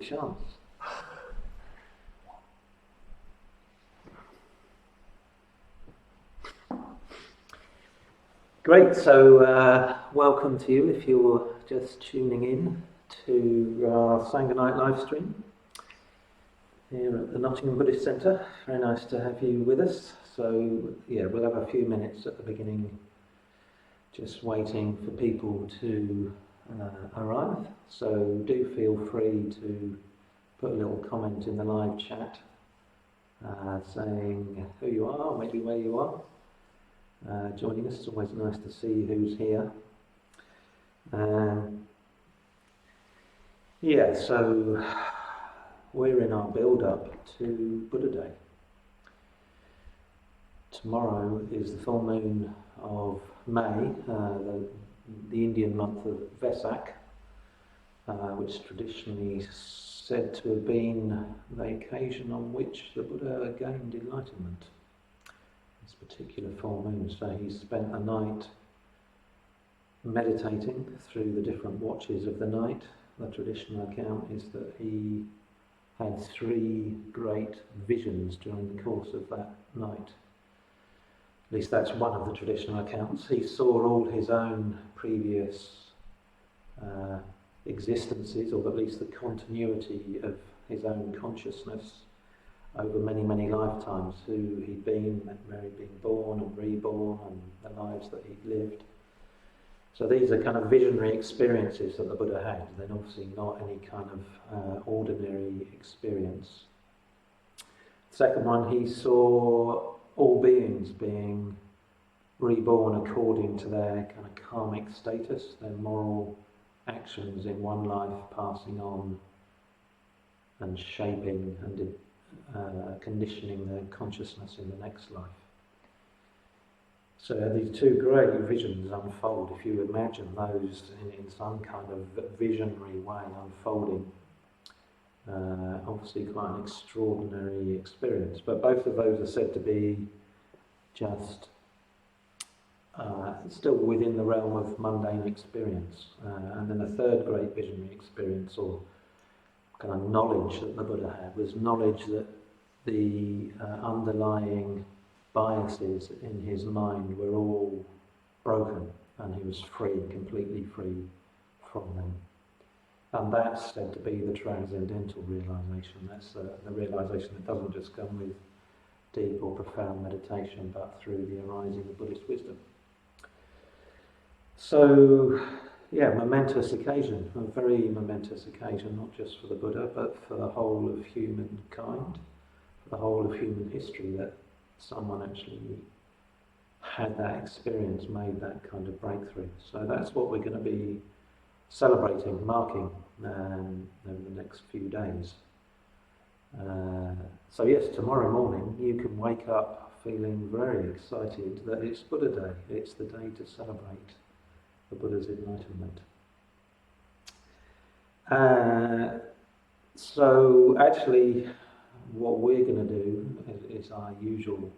chance. Great, so welcome to you if you're just tuning in to our Sangha night live stream here at the Nottingham Buddhist Centre. Very nice to have you with us. So yeah, we'll have a few minutes at the beginning just waiting for people to arrive. So do feel free to put a little comment in the live chat saying who you are, maybe where you are. Joining us. It's always nice to see who's here. Yeah, so we're in our build-up to Buddha Day. Tomorrow is the full moon of May, the Indian month of Vesak, which is traditionally said to have been the occasion on which the Buddha gained enlightenment. Particular full moon, so he spent the night meditating through the different watches of the night. The traditional account is that he had 3 great visions during the course of that night. At least that's one of the traditional accounts. He saw all his own previous existences, or at least the continuity of his own consciousness over many, many lifetimes, who he'd been, where he'd been born and reborn, and the lives that he'd lived. So these are kind of visionary experiences that the Buddha had. They're obviously not any kind of ordinary experience. Second one, he saw all beings being reborn according to their kind of karmic status, their moral actions in one life passing on and shaping and conditioning their consciousness in the next life. So these 2 great visions unfold. If you imagine those in some kind of visionary way unfolding, obviously quite an extraordinary experience. But both of those are said to be just still within the realm of mundane experience. And then the third great visionary experience, or kind of knowledge that the Buddha had, was knowledge that the underlying biases in his mind were all broken, and he was free, completely free from them. And that's said to be the transcendental realization. That's the realization that doesn't just come with deep or profound meditation, but through the arising of Buddhist wisdom. So, yeah, momentous occasion, a very momentous occasion, not just for the Buddha, but for the whole of humankind, for the whole of human history, that someone actually had that experience, made that kind of breakthrough. So that's what we're going to be celebrating, marking over the next few days. So yes, tomorrow morning you can wake up feeling very excited that it's Buddha Day. It's the day to celebrate the Buddha's enlightenment. So actually what we're going to do is our usual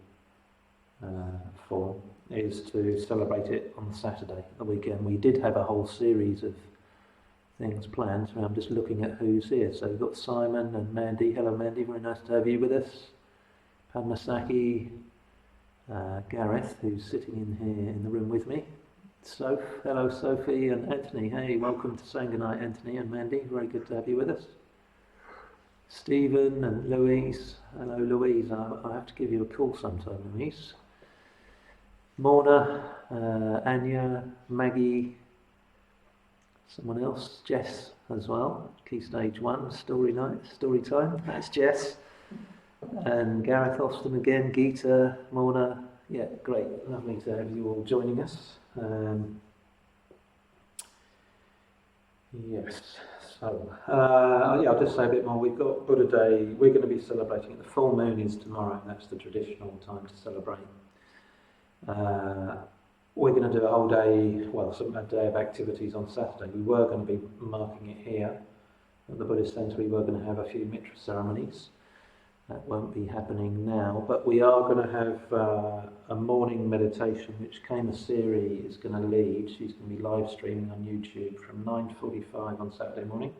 form, is to celebrate it on Saturday, the weekend. We did have a whole series of things planned, so I'm just looking at who's here. So we've got Simon and Mandy. Hello Mandy, very nice to have you with us. Padmasaki, Gareth, who's sitting in here in the room with me. Soph, hello Sophie, and Anthony. Hey, welcome to Sangha night, Anthony and Mandy. Very good to have you with us. Stephen and Louise. Hello Louise, I have to give you a call sometime, Louise. Morna, Anya, Maggie, someone else, Jess as well. Key Stage 1, story time, that's Jess. And Gareth Austin again, Geeta, Morna. Yeah, great, lovely to have you all joining us. Yes, so yeah, I'll just say a bit more. We've got Buddha Day. We're going to be celebrating it. The full moon is tomorrow. That's the traditional time to celebrate. We're going to do a whole day, a day of activities on Saturday. We were going to be marking it here at the Buddhist Centre. We were going to have a few mitra ceremonies. That won't be happening now, but we are going to have a morning meditation which Kama Siri is going to lead. She's going to be live streaming on YouTube from 9:45 on Saturday morning,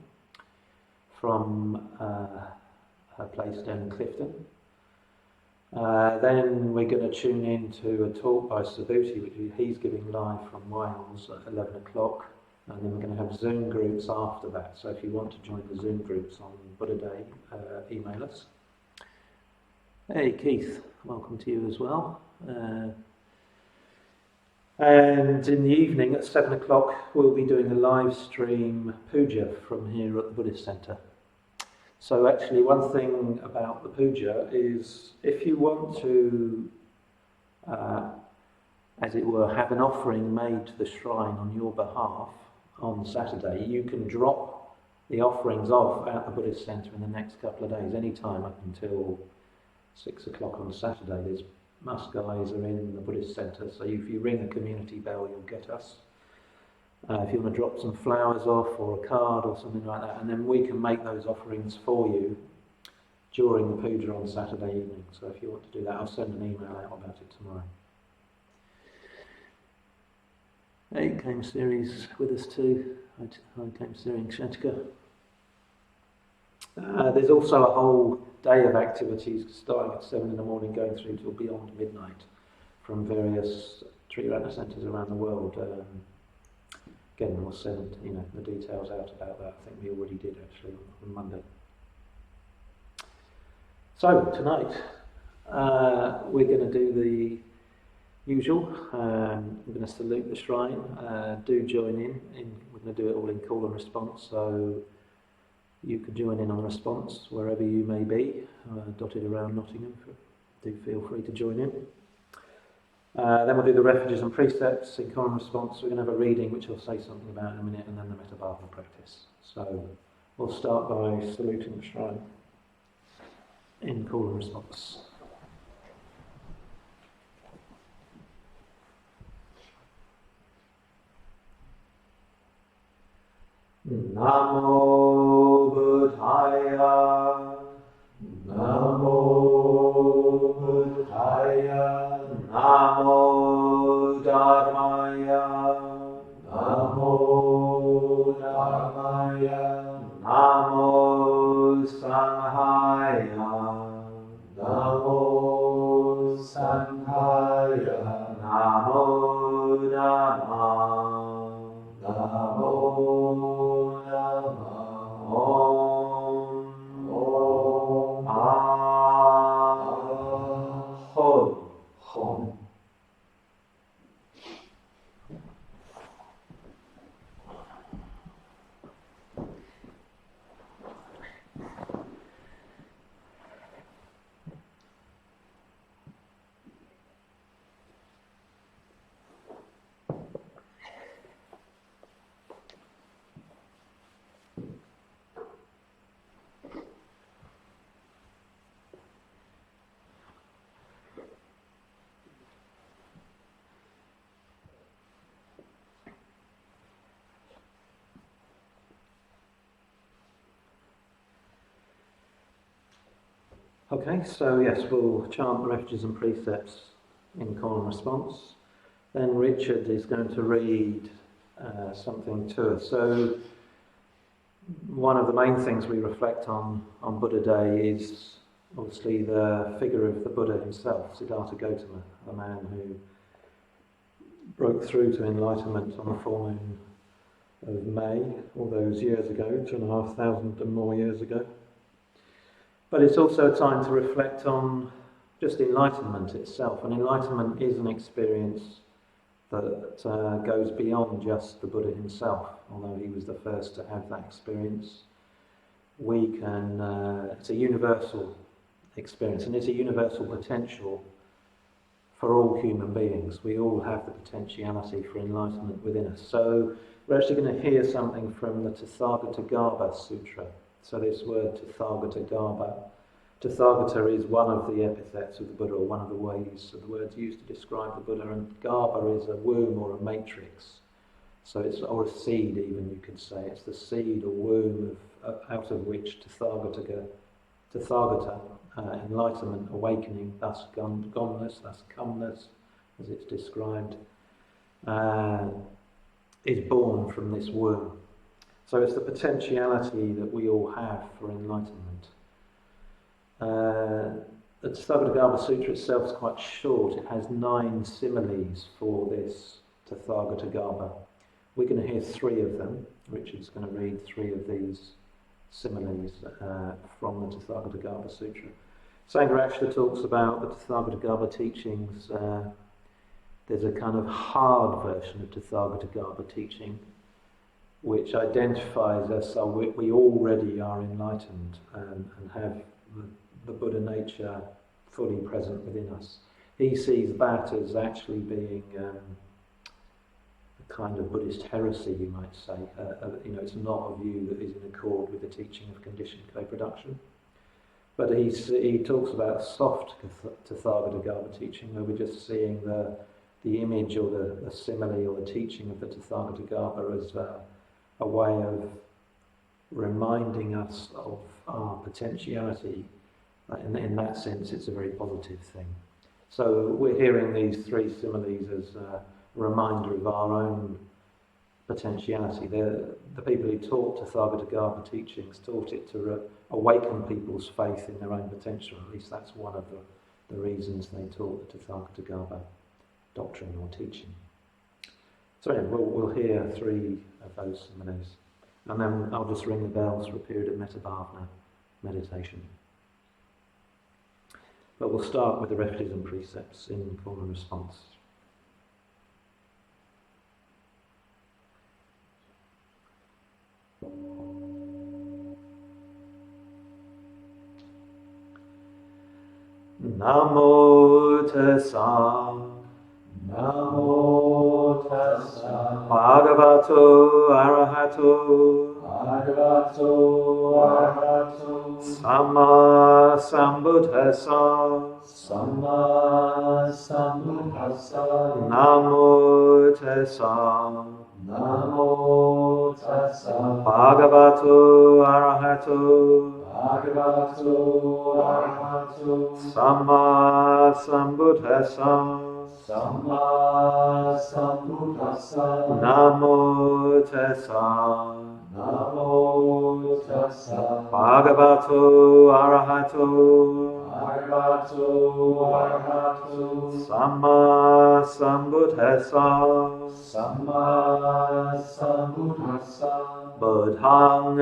from a place down in Clifton. Then we're going to tune in to a talk by Subhuti, which he's giving live from Wales at 11 o'clock. And then we're going to have Zoom groups after that. So if you want to join the Zoom groups on Buddha Day, email us. Hey Keith, welcome to you as well. And in the evening at 7 o'clock, we'll be doing a live stream puja from here at the Buddhist Centre. So actually one thing about the puja is if you want to, as it were, have an offering made to the shrine on your behalf on Saturday, you can drop the offerings off at the Buddhist Centre in the next couple of days, any time up until 6 o'clock on Saturday. There's Mus guys are in the Buddhist Centre, so if you ring a community bell, you'll get us. If you want to drop some flowers off or a card or something like that, and then we can make those offerings for you during the puja on Saturday evening. So if you want to do that, I'll send an email out about it tomorrow. Hey, Came Series with us too. Hi, Came Series Shatika. There's also a whole day of activities starting at 7 in the morning, going through till beyond midnight from various Triratna centres around the world. Again, we'll send the details out about that. I think we already did actually on Monday. So tonight we're going to do the usual. We're going to salute the shrine. Do join in. We're going to do it all in call and response. So you can join in on response wherever you may be, dotted around Nottingham. Do feel free to join in. Then we'll do the refuges and precepts in common response. We're going to have a reading which I'll say something about in a minute, and then the Metabhavana practice. So we'll start by saluting the shrine in call and response. Namo Buddhaya, Namo Buddhaya, Namo Dharmaya, Namo Dharmaya, Namo Sanghaya, Namo Sanghaya, Namo Namah, Namo Okay, so yes, we'll chant the refuges and precepts in call and response. Then Richard is going to read something to us. So one of the main things we reflect on Buddha Day is obviously the figure of the Buddha himself, Siddhartha Gautama, the man who broke through to enlightenment on the full moon of May all those years ago, 2,500 and more years ago. But it's also a time to reflect on just enlightenment itself. And enlightenment is an experience that goes beyond just the Buddha himself. Although he was the first to have that experience, we can, it's a universal experience, and it's a universal potential for all human beings. We all have the potentiality for enlightenment within us. So we're actually going to hear something from the Tathagatagarbha Sutra. So this word Tathagatagarbha, Tathagata is one of the epithets of the Buddha, or one of the ways of the words used to describe the Buddha, and Garbha is a womb or a matrix. So it's, or a seed even, you could say. It's the seed or womb out of which Tathagata, enlightenment, awakening, thus goneness, thus comeness, as it's described, is born from this womb. So it's the potentiality that we all have for enlightenment. The Tathagata Sutra itself is quite short. It has 9 similes for this Tathagata. We're going to hear 3 of them. Richard's going to read 3 of these similes from the Tathagata Sutra. Sangha actually talks about the Tathagata teachings. There's a kind of hard version of Tathagata teaching which identifies us, so we already are enlightened and have the Buddha nature fully present within us. He sees that as actually being a kind of Buddhist heresy, you might say. It's not a view that is in accord with the teaching of conditioned co-production. But he talks about soft Tathagata teaching, where we're just seeing the image or the simile or the teaching of the Tathagata as a way of reminding us of our potentiality. In that sense, it's a very positive thing. So we're hearing these 3 similes as a reminder of our own potentiality. The people who taught Tathagata teachings taught it to awaken people's faith in their own potential. At least that's one of the reasons they taught the Tathagata doctrine or teaching. So anyway, we'll hear 3 of those similes, and then I'll just ring the bells for a period of Metabhavana meditation. But we'll start with the Refletism precepts in form and response. Namo Tassa, Namo Tassa, Bhagavato Arahato, Bhagavato Arahato, Samma Sambuddhassa, Samma Sambuddhassa, Namo Tassa, Namo Tassa, Bhagavato Arahato, Bhagavato Arahato, Samma Sambuddhassa, Samma Sambuddhassa, Namo Tassa, Namo Tassa, Bhagavato Arahato, Bhagavato Arahato, Samma Sambuddhassa, Samma Sambuddhassa, Buddhaṃ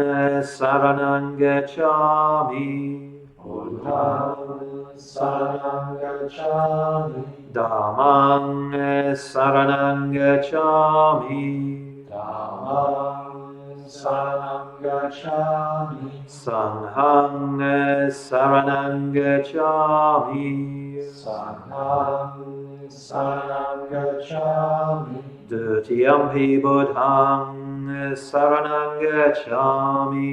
Saraṇaṃ Gacchāmi, Buddhaṃ Saranam Gacchāmi, Dhammaṃ Saraṇaṃ Gacchāmi, Dhammam Saranam Gacchāmi, Sangham Saraṇaṃ Gacchāmi, Sangham Saranam Gacchāmi, Dutiyampi Buddhaṃ Saraṇaṃ Gacchāmi,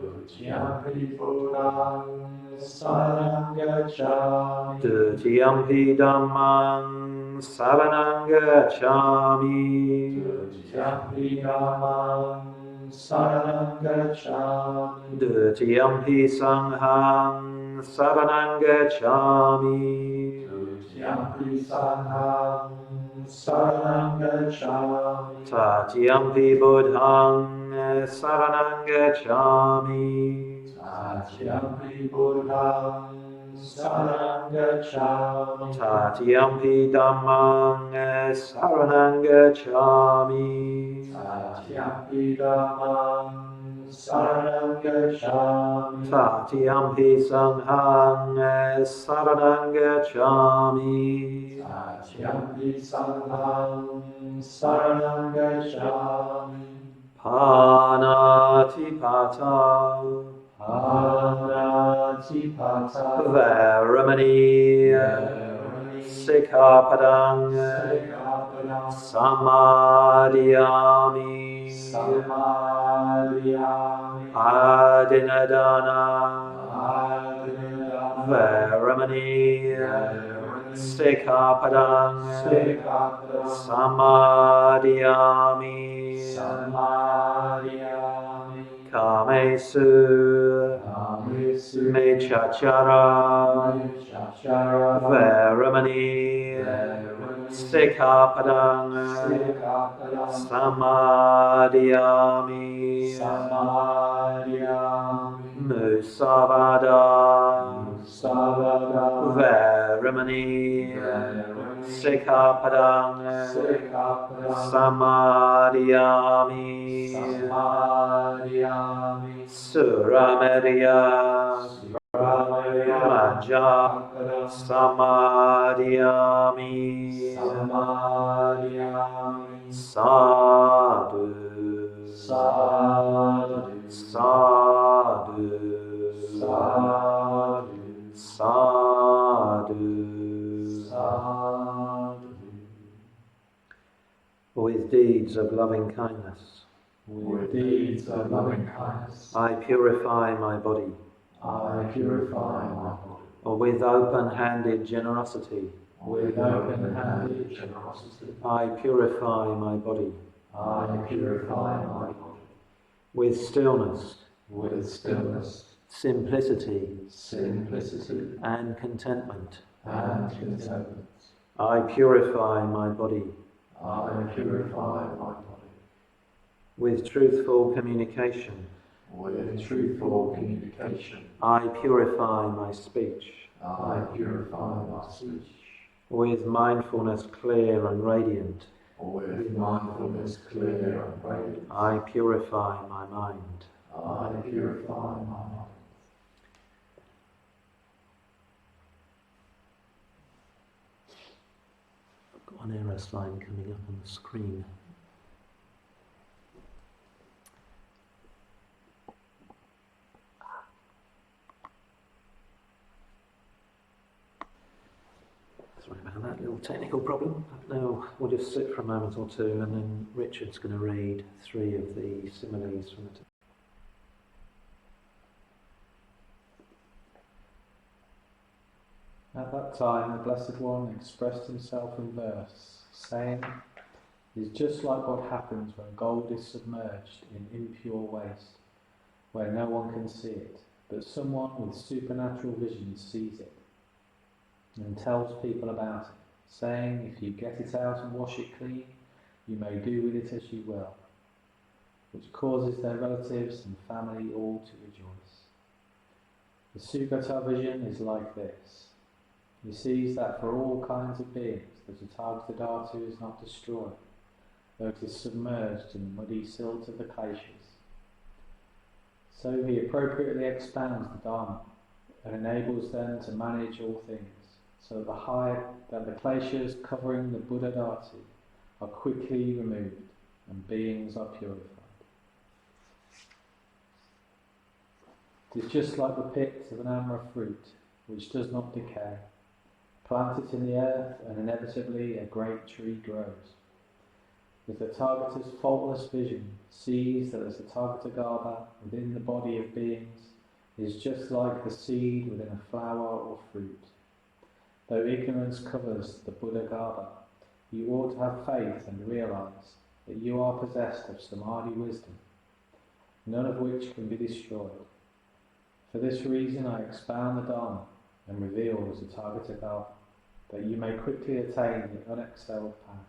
Dutiyampi Buddhaṃ Saranam Gacchāmi, Dutiyampi Dhammaṃ Saraṇaṃ Gacchāmi, Dutiyampi Dhammam Saranam Gacchāmi, Dutiyampi Sangham Saraṇaṃ Gacchāmi, Dutiyampi Sangham Saranam Gacchāmi, Tatiyampi Buddhaṃ Saraṇaṃ Gacchāmi, Tatiyampi Buddhaṃ Saranam Gacchāmi, Tatiyampi Dhammaṃ Saraṇaṃ Gacchāmi, Tatiyampi Dhammam Saranam Gacchāmi, Tatiyampi Sangham Saraṇaṃ Gacchāmi, Tatiyampi Sangham Saranam Gacchāmi, Panatipata, Anatipata, Veramani, Sikkhapadang, Sikkhapadang, Samadhiyami, Samadhiyami, Adinadana, Adinadana, Veramani, Sikkhapadang, Sikkhapadang, Samadhiyami, Samadhiyami, Kamesu, Kamesu, Mechachara, Mechachara, Veramani, Veramani, Sikkhapadang Samadhiyami Musavada Veramani Sikkhapadang Samadhiyami Surameriya Maja Samadhiyami Sadhu Sadhu Sadhu With deeds of loving kindness, I purify my body. Or with open-handed generosity, I purify my body. With stillness, simplicity, and contentment, I purify my body. With truthful communication, I purify my speech. With mindfulness clear and radiant, I purify my mind. I've got an error sign coming up on the screen. Sorry about that little technical problem. Now we'll just sit for a moment or two, and then Richard's going to read 3 of the similes from the. At that time, the Blessed One expressed himself in verse, saying, "It is just like what happens when gold is submerged in impure waste, where no one can see it, but someone with supernatural vision sees it, and tells people about it, saying, if you get it out and wash it clean, you may do with it as you will, which causes their relatives and family all to rejoice. The Sugata vision is like this. He sees that for all kinds of beings, the Tathagata Dhatu is not destroyed, though it is submerged in the muddy silt of the glaciers. So he appropriately expands the Dharma and enables them to manage all things, so that the glaciers covering the Buddha Dhatu are quickly removed and beings are purified. It is just like the pit of an amra fruit, which does not decay. Plant it in the earth, and inevitably a great tree grows. The Tathagata's faultless vision sees that the Tathagata Garbha within the body of beings is just like the seed within a flower or fruit. Though ignorance covers the Buddha Garbha, you ought to have faith and realize that you are possessed of Samadhi wisdom, none of which can be destroyed. For this reason I expound the Dharma and reveal the Tathagata Garbha, that you may quickly attain the unexcelled path,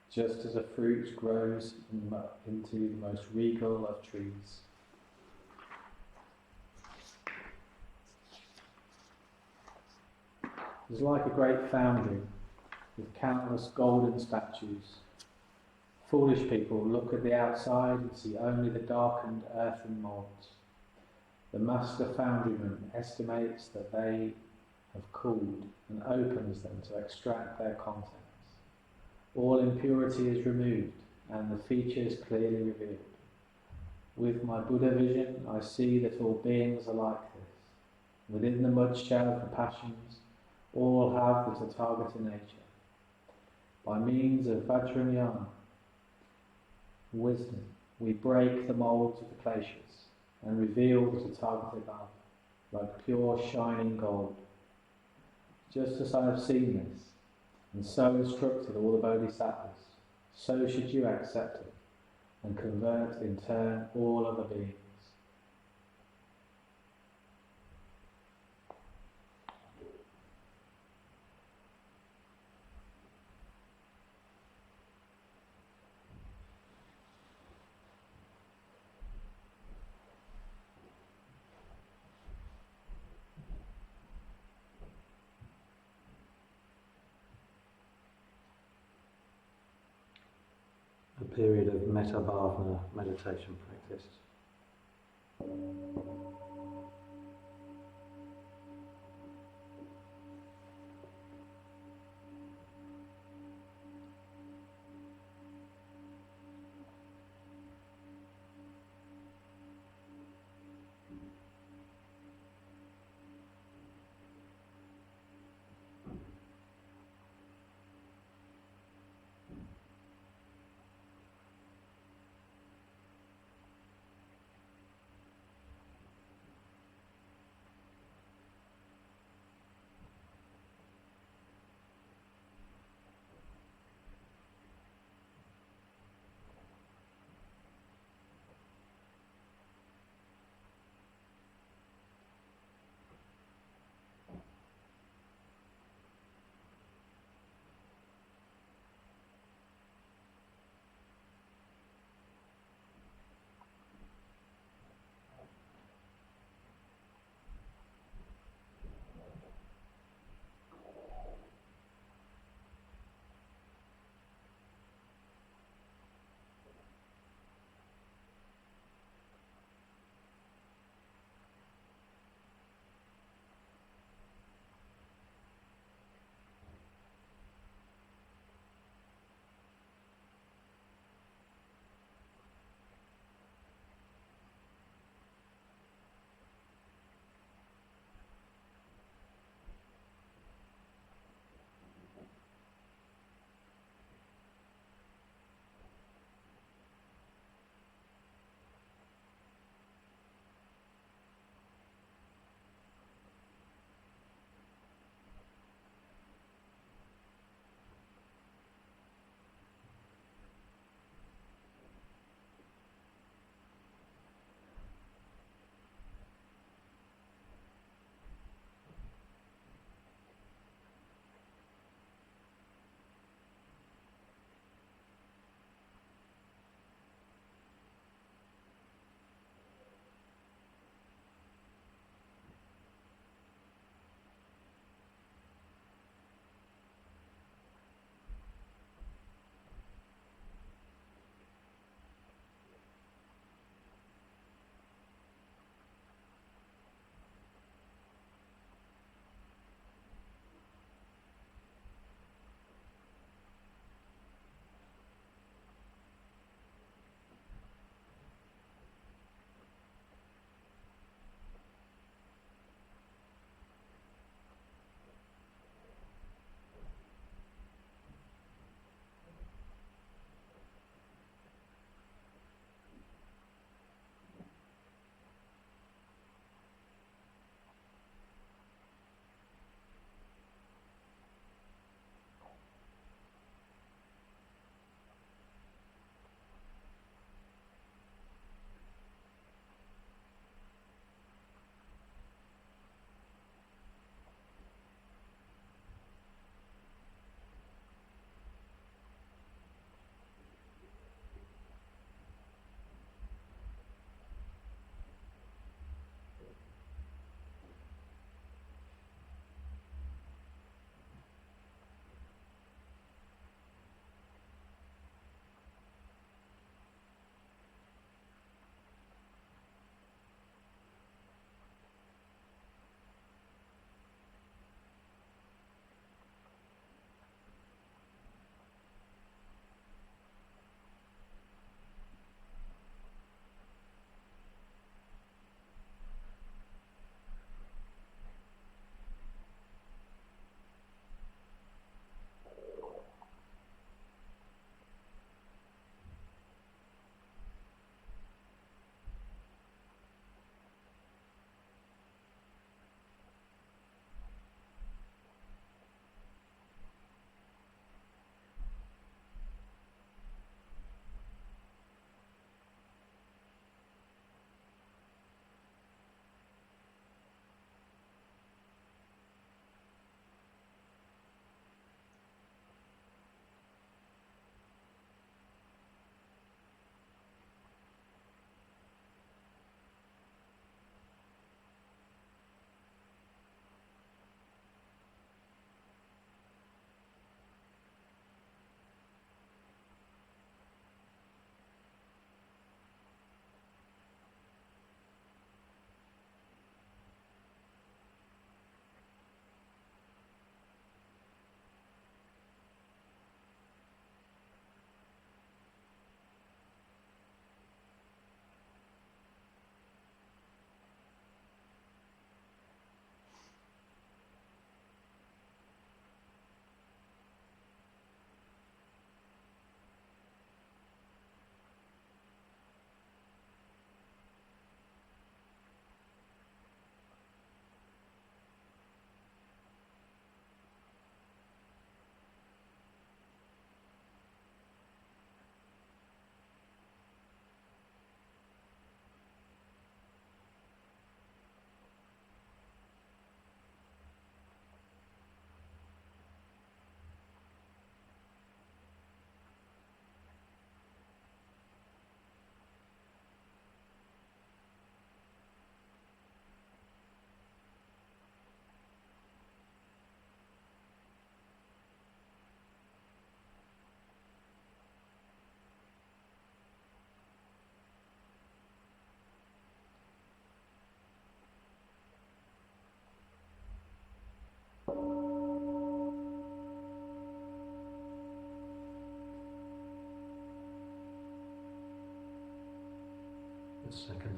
just as a fruit grows into the most regal of trees. It is like a great foundry with countless golden statues. Foolish people look at the outside and see only the darkened earthen moulds. The master foundryman estimates that they have cooled and opens them to extract their contents. All impurity is removed and the features clearly revealed. With my Buddha vision, I see that all beings are like this. Within the mud shell of the passions, all have the Tathagata nature. By means of Vajrayana, wisdom, we break the moulds of the glaciers and reveal the Tathagata Garbha, like pure shining gold. Just as I have seen this, and so instructed all the Bodhisattvas, so should you accept it, and convert in turn all other beings. period of metta bhavana meditation practice.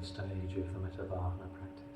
stage of the Metta-bhavana practice.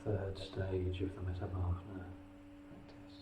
third stage of the Metamorphna practice.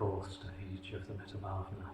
fourth stage of the Metabhavana.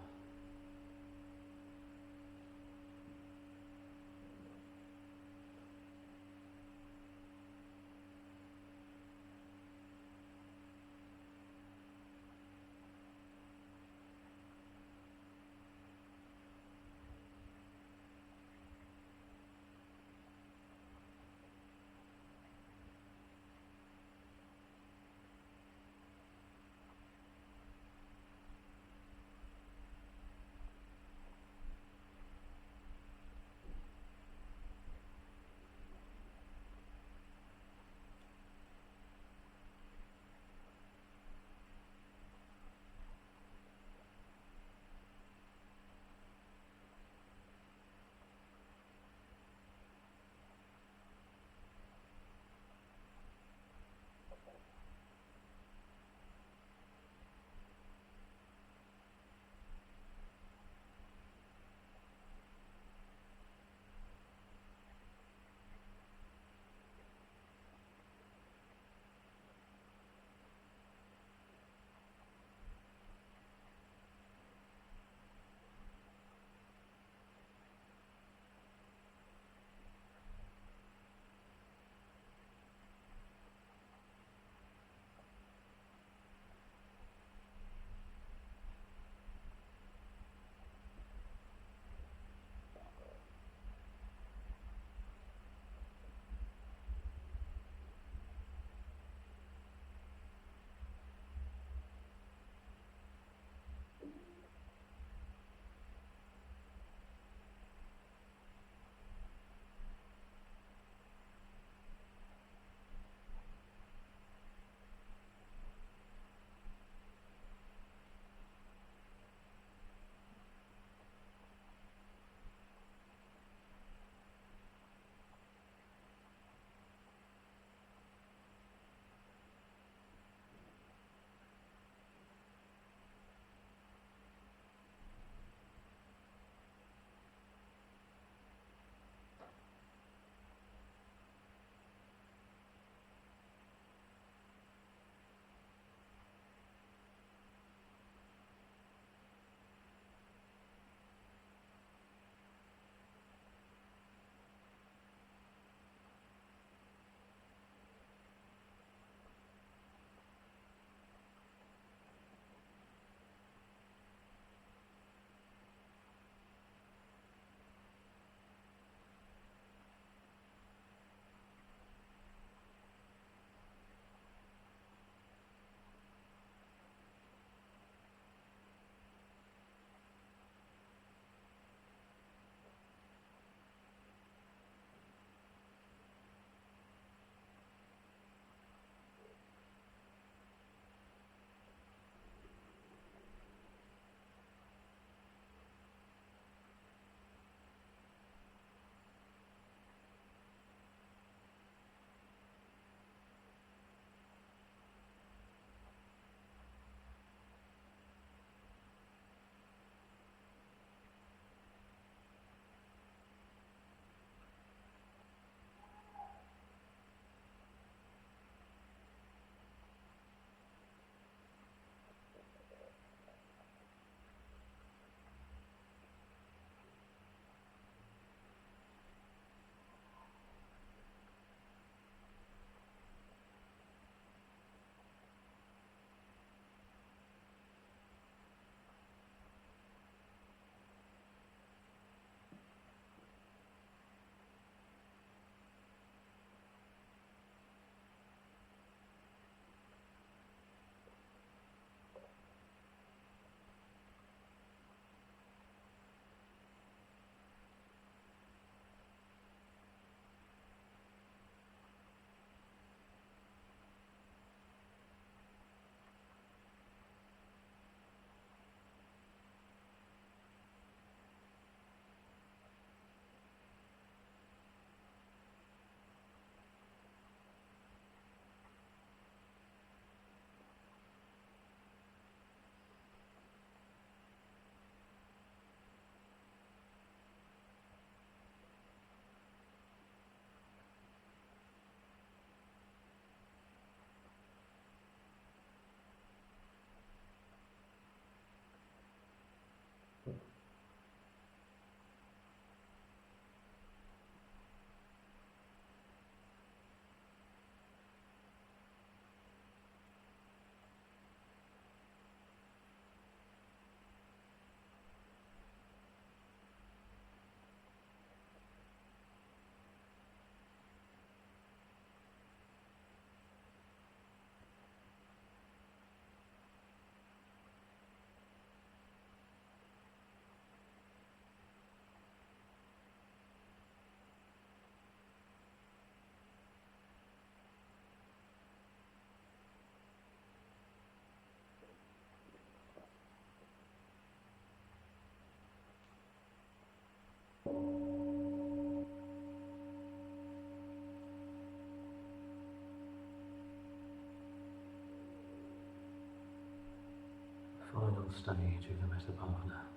Final stage of the Metta-bhavana.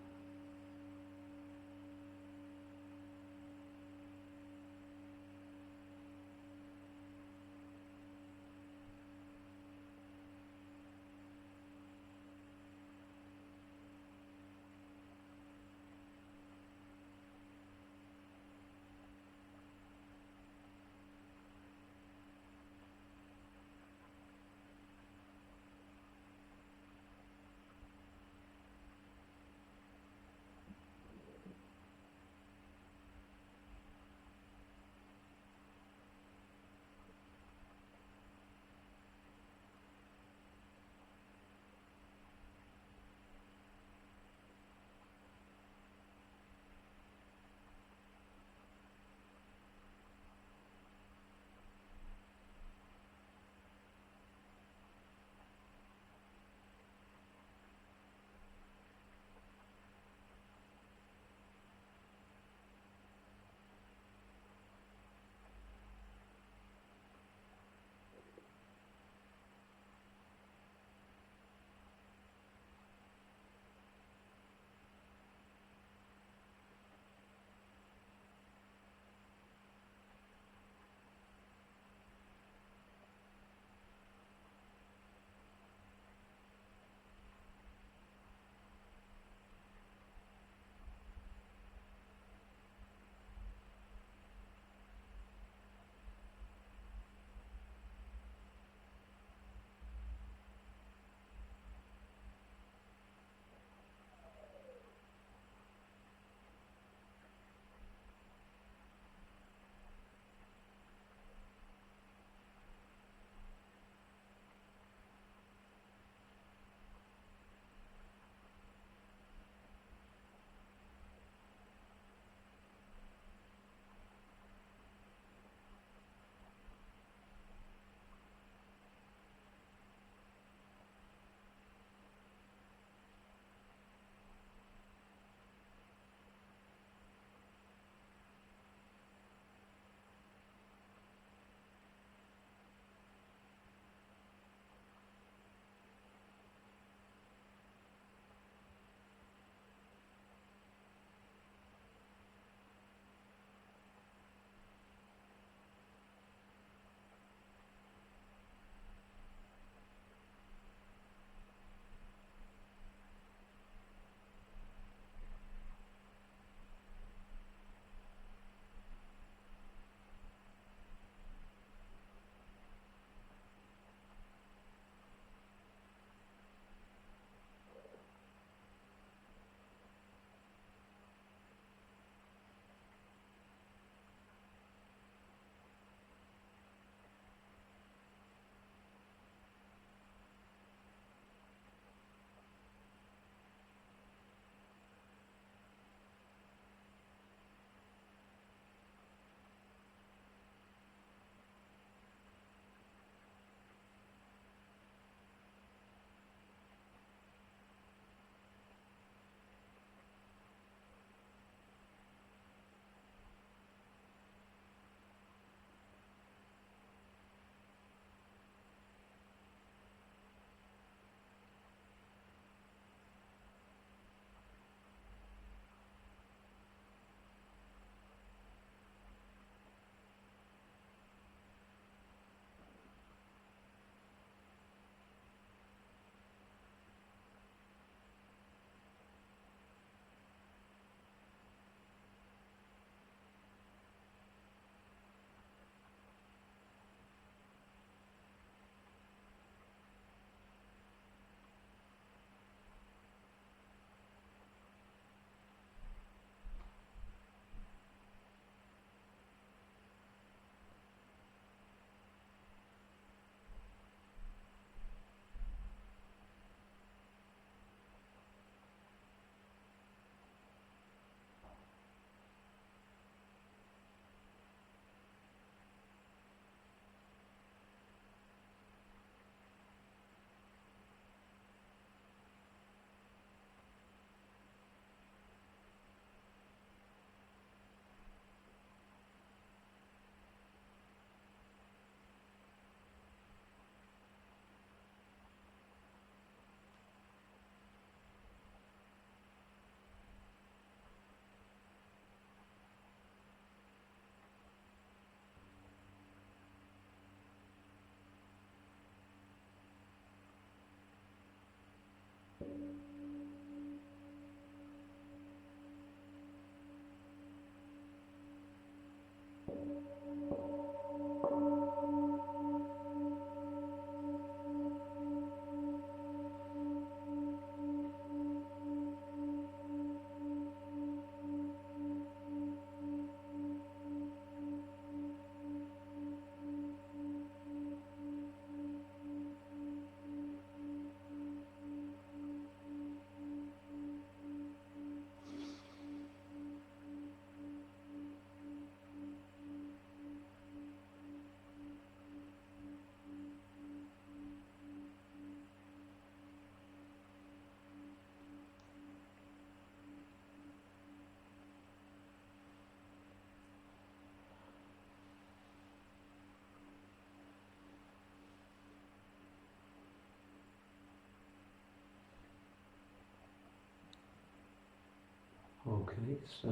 Okay, so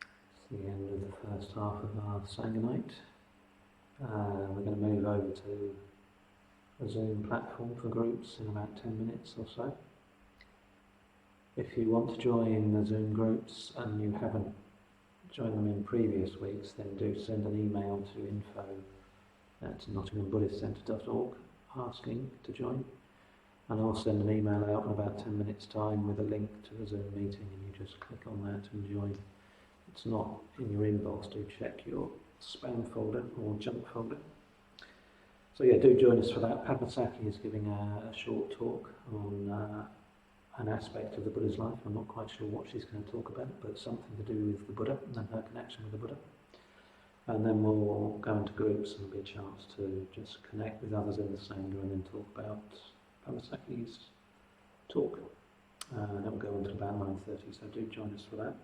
it's the end of the first half of our Sangha night. We're going to move over to a Zoom platform for groups in about 10 minutes or so. If you want to join the Zoom groups and you haven't joined them in previous weeks, then do send an email to info@nottinghambuddhistcentre.org asking to join. And I'll send an email out in about 10 minutes time with a link to the Zoom meeting, and you just click on that and join. It's not in your inbox, do check your spam folder or junk folder. So yeah, do join us for that. Padmasaki is giving a short talk on an aspect of the Buddha's life. I'm not quite sure what she's going to talk about, but something to do with the Buddha and her connection with the Buddha. And then we'll go into groups and there'll be a chance to just connect with others in the Sangha and then talk about Padmasaki's talk. And that will go on to about 9:30, so do join us for that.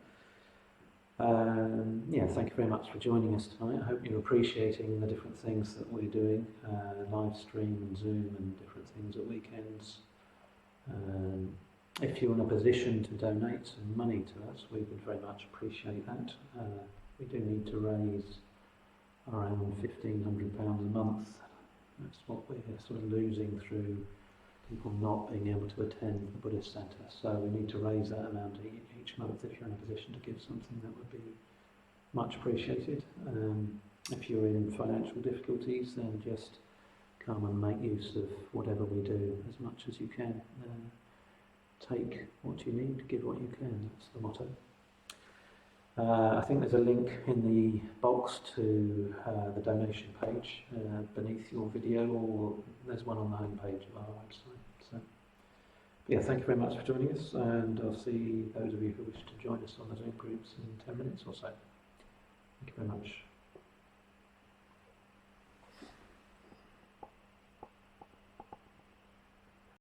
Yeah, thank you very much for joining us tonight. I hope you're appreciating the different things that we're doing, live stream and Zoom and different things at weekends. If you're in a position to donate some money to us, we would very much appreciate that. We do need to raise around £1,500 a month. That's what we're sort of losing through people not being able to attend the Buddhist Centre. So we need to raise that amount each month. If you're in a position to give something, that would be much appreciated. If you're in financial difficulties, then just come and make use of whatever we do as much as you can. Take what you need, give what you can. That's the motto. I think there's a link in the box to the donation page beneath your video, or there's one on the home page of our website. So, yeah, thank you very much for joining us, and I'll see those of you who wish to join us on the Zoom groups in 10 minutes or so. Thank you very much.